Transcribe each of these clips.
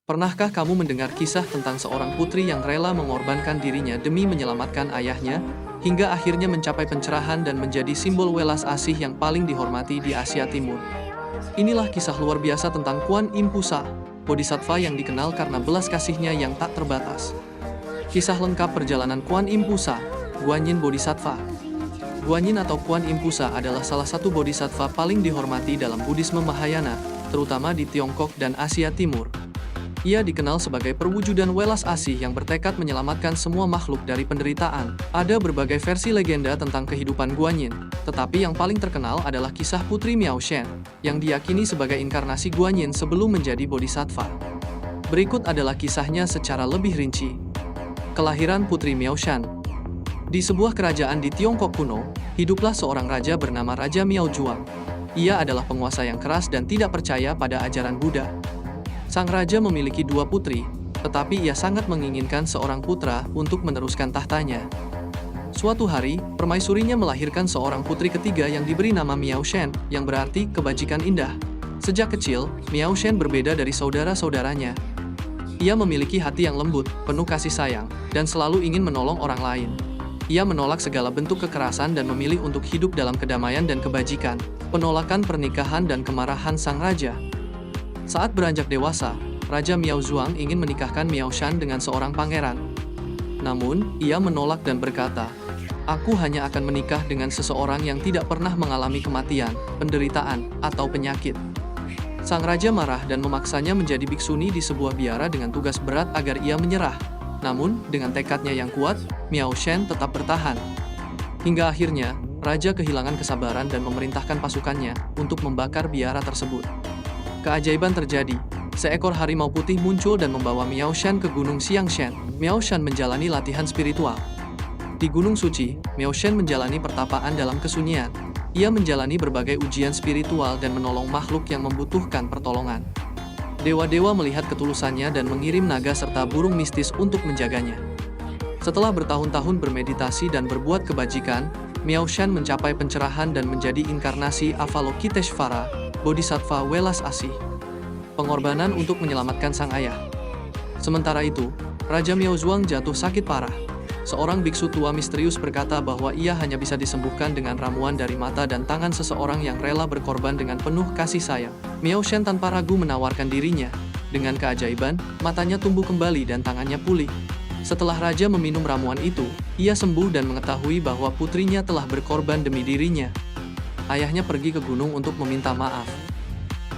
Pernahkah kamu mendengar kisah tentang seorang putri yang rela mengorbankan dirinya demi menyelamatkan ayahnya, hingga akhirnya mencapai pencerahan dan menjadi simbol welas asih yang paling dihormati di Asia Timur? Inilah kisah luar biasa tentang Kuan Im Pusa, bodhisattva yang dikenal karena belas kasihnya yang tak terbatas. Kisah lengkap perjalanan Kuan Im Pusa, Guanyin Bodhisattva. Guanyin atau Kuan Im Pusa adalah salah satu bodhisattva paling dihormati dalam Buddhisme Mahayana, terutama di Tiongkok dan Asia Timur. Ia dikenal sebagai perwujudan welas asih yang bertekad menyelamatkan semua makhluk dari penderitaan. Ada berbagai versi legenda tentang kehidupan Guanyin, tetapi yang paling terkenal adalah kisah Putri Miao Shen, yang diyakini sebagai inkarnasi Guanyin sebelum menjadi bodhisattva. Berikut adalah kisahnya secara lebih rinci. Kelahiran Putri Miao Shen. Di sebuah kerajaan di Tiongkok kuno, hiduplah seorang raja bernama Raja Miao Juang. Ia adalah penguasa yang keras dan tidak percaya pada ajaran Buddha. Sang raja memiliki dua putri, tetapi ia sangat menginginkan seorang putra untuk meneruskan tahtanya. Suatu hari, permaisurinya melahirkan seorang putri ketiga yang diberi nama Miao Shen, yang berarti kebajikan indah. Sejak kecil, Miao Shen berbeda dari saudara-saudaranya. Ia memiliki hati yang lembut, penuh kasih sayang, dan selalu ingin menolong orang lain. Ia menolak segala bentuk kekerasan dan memilih untuk hidup dalam kedamaian dan kebajikan, penolakan pernikahan dan kemarahan sang raja. Saat beranjak dewasa, Raja Miao Zuang ingin menikahkan Miao Shan dengan seorang pangeran. Namun, ia menolak dan berkata, "Aku hanya akan menikah dengan seseorang yang tidak pernah mengalami kematian, penderitaan, atau penyakit." Sang raja marah dan memaksanya menjadi biksuni di sebuah biara dengan tugas berat agar ia menyerah. Namun, dengan tekadnya yang kuat, Miao Shan tetap bertahan. Hingga akhirnya, raja kehilangan kesabaran dan memerintahkan pasukannya untuk membakar biara tersebut. Keajaiban terjadi. Seekor harimau putih muncul dan membawa Miao Shan ke Gunung Xiangshan. Miao Shan menjalani latihan spiritual. Di Gunung Suci, Miao Shan menjalani pertapaan dalam kesunyian. Ia menjalani berbagai ujian spiritual dan menolong makhluk yang membutuhkan pertolongan. Dewa-dewa melihat ketulusannya dan mengirim naga serta burung mistis untuk menjaganya. Setelah bertahun-tahun bermeditasi dan berbuat kebajikan, Miao Shan mencapai pencerahan dan menjadi inkarnasi Avalokiteshvara, bodhisattva welas asih. Pengorbanan untuk menyelamatkan sang ayah. Sementara itu, Raja Miao Zuang jatuh sakit parah. Seorang biksu tua misterius berkata bahwa ia hanya bisa disembuhkan dengan ramuan dari mata dan tangan seseorang yang rela berkorban dengan penuh kasih sayang. Miao Shan tanpa ragu menawarkan dirinya. Dengan keajaiban, matanya tumbuh kembali dan tangannya pulih. Setelah raja meminum ramuan itu, ia sembuh dan mengetahui bahwa putrinya telah berkorban demi dirinya. Ayahnya pergi ke gunung untuk meminta maaf.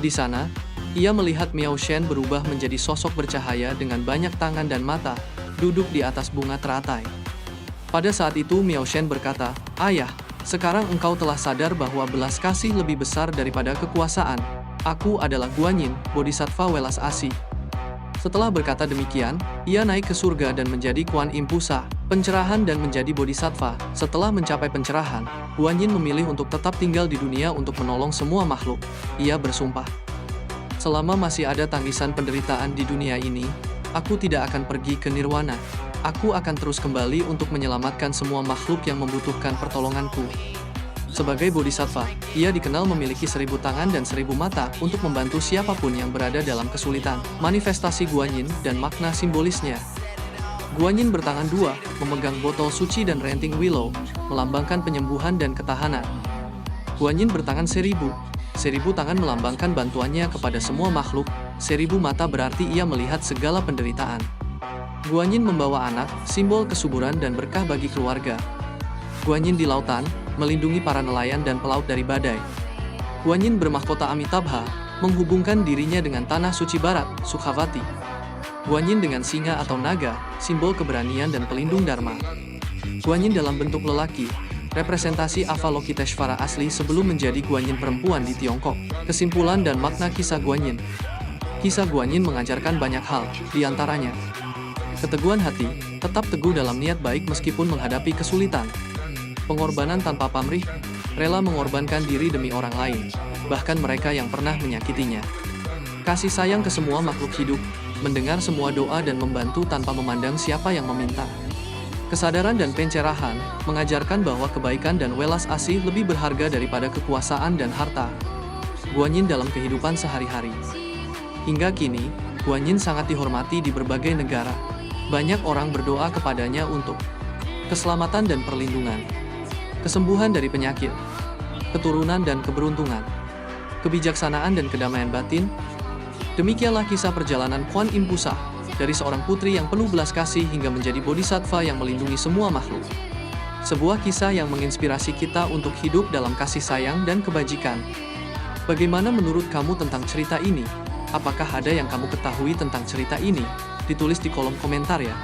Di sana, ia melihat Miao Shen berubah menjadi sosok bercahaya dengan banyak tangan dan mata, duduk di atas bunga teratai. Pada saat itu Miao Shen berkata, "Ayah, sekarang engkau telah sadar bahwa belas kasih lebih besar daripada kekuasaan. Aku adalah Guanyin, bodhisattva welas asih." Setelah berkata demikian, ia naik ke surga dan menjadi Kuan Im Pusa, pencerahan dan menjadi bodhisattva. Setelah mencapai pencerahan, Guanyin memilih untuk tetap tinggal di dunia untuk menolong semua makhluk. Ia bersumpah, "Selama masih ada tangisan penderitaan di dunia ini, aku tidak akan pergi ke nirwana. Aku akan terus kembali untuk menyelamatkan semua makhluk yang membutuhkan pertolonganku." Sebagai bodhisattva, ia dikenal memiliki 1000 tangan dan 1000 mata untuk membantu siapapun yang berada dalam kesulitan. Manifestasi Guanyin dan makna simbolisnya. Guanyin bertangan dua, memegang botol suci dan ranting willow, melambangkan penyembuhan dan ketahanan. Guanyin bertangan 1000. 1000 tangan melambangkan bantuannya kepada semua makhluk, 1000 mata berarti ia melihat segala penderitaan. Guanyin membawa anak, simbol kesuburan dan berkah bagi keluarga. Guanyin di lautan, melindungi para nelayan dan pelaut dari badai. Guanyin bermahkota Amitabha, menghubungkan dirinya dengan tanah suci barat, Sukhavati. Guanyin dengan singa atau naga, simbol keberanian dan pelindung dharma. Guanyin dalam bentuk lelaki, representasi Avalokiteshvara asli sebelum menjadi Guanyin perempuan di Tiongkok. Kesimpulan dan makna kisah Guanyin. Kisah Guanyin mengajarkan banyak hal, di antaranya keteguhan hati, tetap teguh dalam niat baik meskipun menghadapi kesulitan. Pengorbanan tanpa pamrih, rela mengorbankan diri demi orang lain, bahkan mereka yang pernah menyakitinya. Kasih sayang ke semua makhluk hidup, mendengar semua doa dan membantu tanpa memandang siapa yang meminta. Kesadaran dan pencerahan, mengajarkan bahwa kebaikan dan welas asih lebih berharga daripada kekuasaan dan harta. Guanyin dalam kehidupan sehari-hari. Hingga kini, Guanyin sangat dihormati di berbagai negara. Banyak orang berdoa kepadanya untuk keselamatan dan perlindungan, kesembuhan dari penyakit, keturunan dan keberuntungan, kebijaksanaan dan kedamaian batin. Demikianlah kisah perjalanan Kuan Im Pusa, dari seorang putri yang penuh belas kasih hingga menjadi bodhisattva yang melindungi semua makhluk. Sebuah kisah yang menginspirasi kita untuk hidup dalam kasih sayang dan kebajikan. Bagaimana menurut kamu tentang cerita ini? Apakah ada yang kamu ketahui tentang cerita ini? Ditulis di kolom komentar ya.